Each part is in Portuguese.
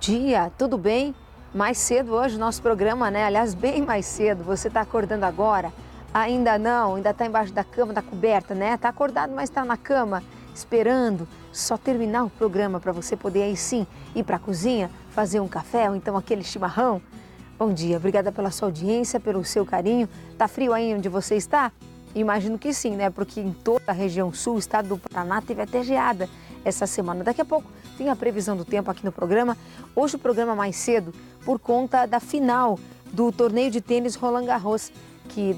dia, tudo bem? Mais cedo hoje o nosso programa, né? Aliás, bem mais cedo. Você está acordando agora? Ainda não, ainda está embaixo da cama, da coberta, né? Está acordado, mas está na cama, esperando só terminar o programa para você poder aí sim ir para a cozinha, fazer um café ou então aquele chimarrão. Bom dia, obrigada pela sua audiência, pelo seu carinho. Tá frio aí onde você está? Imagino que sim, né? Porque em toda a região sul, estado do Paraná, teve até geada essa semana. Daqui a pouco tem a previsão do tempo aqui no programa. Hoje o programa mais cedo por conta da final do torneio de tênis Roland Garros,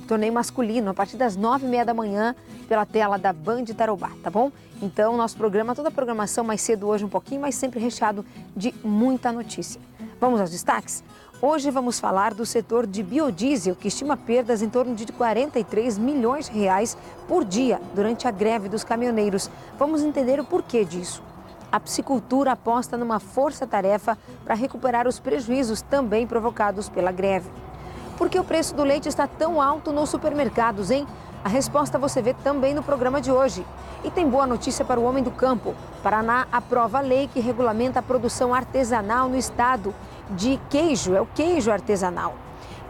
torneio masculino, a partir das 9h30 da manhã, pela tela da Band Tarobá, tá bom? Então, nosso programa, toda a programação mais cedo hoje um pouquinho, mas sempre recheado de muita notícia. Vamos aos destaques? Hoje vamos falar do setor de biodiesel, que estima perdas em torno de 43 milhões de reais por dia durante a greve dos caminhoneiros. Vamos entender o porquê disso. A piscicultura aposta numa força-tarefa para recuperar os prejuízos também provocados pela greve. Por que o preço do leite está tão alto nos supermercados, hein? A resposta você vê também no programa de hoje. E tem boa notícia para o homem do campo. Paraná aprova a lei que regulamenta a produção artesanal no estado de queijo, é o queijo artesanal.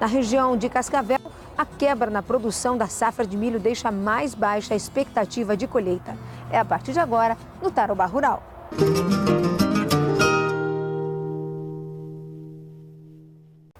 Na região de Cascavel, a quebra na produção da safra de milho deixa mais baixa a expectativa de colheita. É a partir de agora, no Tarobá Rural.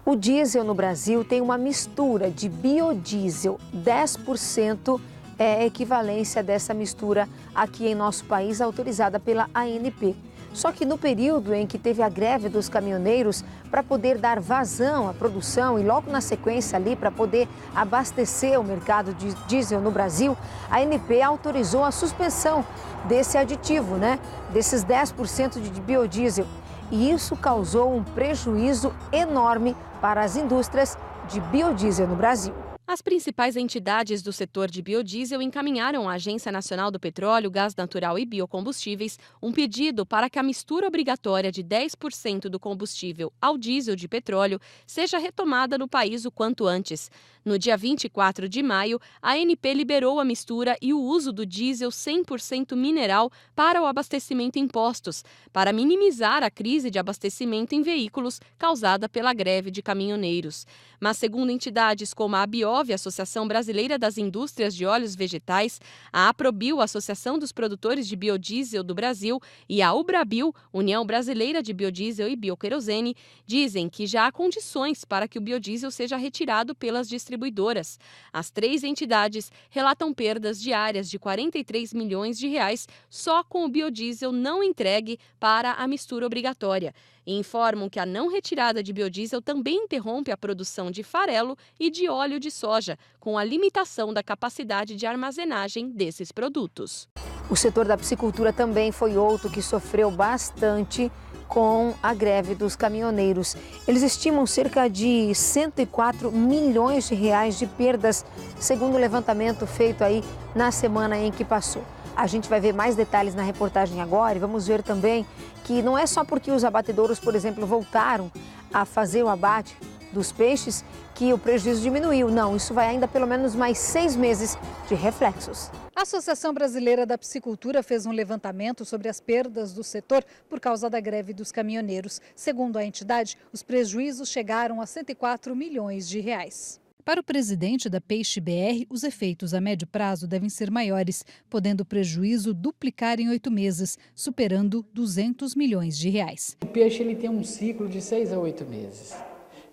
O diesel no Brasil tem uma mistura de biodiesel, 10% é a equivalência dessa mistura aqui em nosso país, autorizada pela ANP. Só que no período em que teve a greve dos caminhoneiros, para poder dar vazão à produção e logo na sequência ali para poder abastecer o mercado de diesel no Brasil, a ANP autorizou a suspensão desse aditivo, né? Desses 10% de biodiesel. E isso causou um prejuízo enorme para as indústrias de biodiesel no Brasil. As principais entidades do setor de biodiesel encaminharam à Agência Nacional do Petróleo, Gás Natural e Biocombustíveis um pedido para que a mistura obrigatória de 10% do combustível ao diesel de petróleo seja retomada no país o quanto antes. No dia 24 de maio, a ANP liberou a mistura e o uso do diesel 100% mineral para o abastecimento em postos, para minimizar a crise de abastecimento em veículos causada pela greve de caminhoneiros. Mas, segundo entidades como a Abiov, Associação Brasileira das Indústrias de Óleos Vegetais, a Aprobio, Associação dos Produtores de Biodiesel do Brasil, e a Ubrabil, União Brasileira de Biodiesel e Bioquerosene, dizem que já há condições para que o biodiesel seja retirado pelas distribuidoras. As três entidades relatam perdas diárias de 43 milhões de reais só com o biodiesel não entregue para a mistura obrigatória. E informam que a não retirada de biodiesel também interrompe a produção de farelo e de óleo de soja, com a limitação da capacidade de armazenagem desses produtos. O setor da piscicultura também foi outro que sofreu bastante com a greve dos caminhoneiros. Eles estimam cerca de 104 milhões de reais de perdas, segundo o levantamento feito aí na semana em que passou. A gente vai ver mais detalhes na reportagem agora e vamos ver também que não é só porque os abatedouros, por exemplo, voltaram a fazer o abate dos peixes que o prejuízo diminuiu. Não, isso vai ainda pelo menos mais 6 meses de reflexos. A Associação Brasileira da Piscicultura fez um levantamento sobre as perdas do setor por causa da greve dos caminhoneiros. Segundo a entidade, os prejuízos chegaram a 104 milhões de reais. Para o presidente da Peixe BR, os efeitos a médio prazo devem ser maiores, podendo o prejuízo duplicar em 8 meses, superando 200 milhões de reais. O peixe ele tem um ciclo de 6 a 8 meses.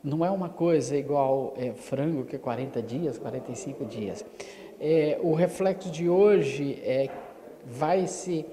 Não é uma coisa igual frango, que é 40 dias, 45 dias. O reflexo de hoje vai se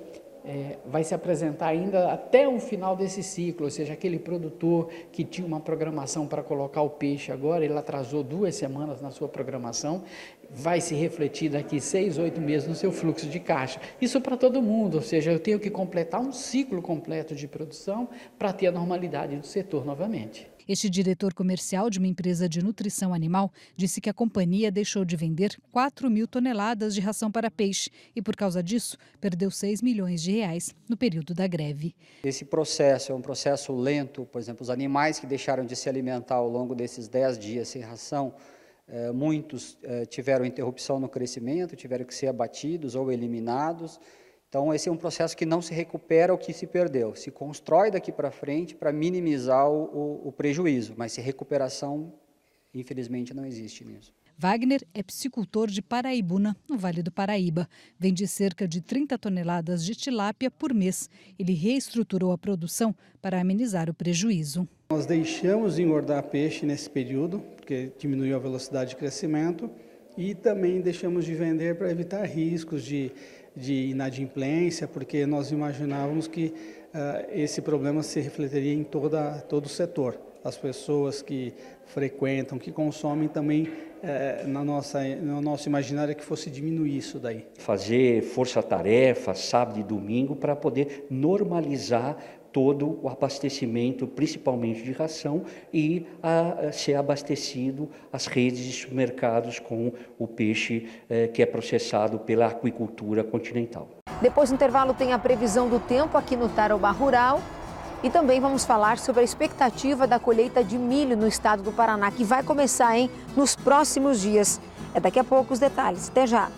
apresentar ainda até o final desse ciclo, ou seja, aquele produtor que tinha uma programação para colocar o peixe agora, ele atrasou 2 semanas na sua programação, vai se refletir daqui 6, 8 meses no seu fluxo de caixa. Isso para todo mundo, ou seja, eu tenho que completar um ciclo completo de produção para ter a normalidade do setor novamente. Este diretor comercial de uma empresa de nutrição animal disse que a companhia deixou de vender 4 mil toneladas de ração para peixe e, por causa disso, perdeu 6 milhões de reais no período da greve. Esse processo é um processo lento, por exemplo, os animais que deixaram de se alimentar ao longo desses 10 dias sem ração, muitos tiveram interrupção no crescimento, tiveram que ser abatidos ou eliminados. Então, esse é um processo que não se recupera o que se perdeu. Se constrói daqui para frente para minimizar o prejuízo, mas se recuperação, infelizmente, não existe nisso. Wagner é piscicultor de Paraibuna, no Vale do Paraíba. Vende cerca de 30 toneladas de tilápia por mês. Ele reestruturou a produção para amenizar o prejuízo. Nós deixamos de engordar peixe nesse período, porque diminuiu a velocidade de crescimento, e também deixamos de vender para evitar riscos de inadimplência, porque nós imaginávamos que esse problema se refletiria em todo o setor. As pessoas que frequentam, que consomem também, no nosso imaginário, que fosse diminuir isso daí. Fazer força-tarefa, sábado e domingo, para poder normalizar todo o abastecimento, principalmente de ração, e ser abastecido as redes de supermercados com o peixe que é processado pela aquicultura continental. Depois do intervalo tem a previsão do tempo aqui no Tarobá Rural e também vamos falar sobre a expectativa da colheita de milho no estado do Paraná, que vai começar nos próximos dias. É daqui a pouco os detalhes. Até já!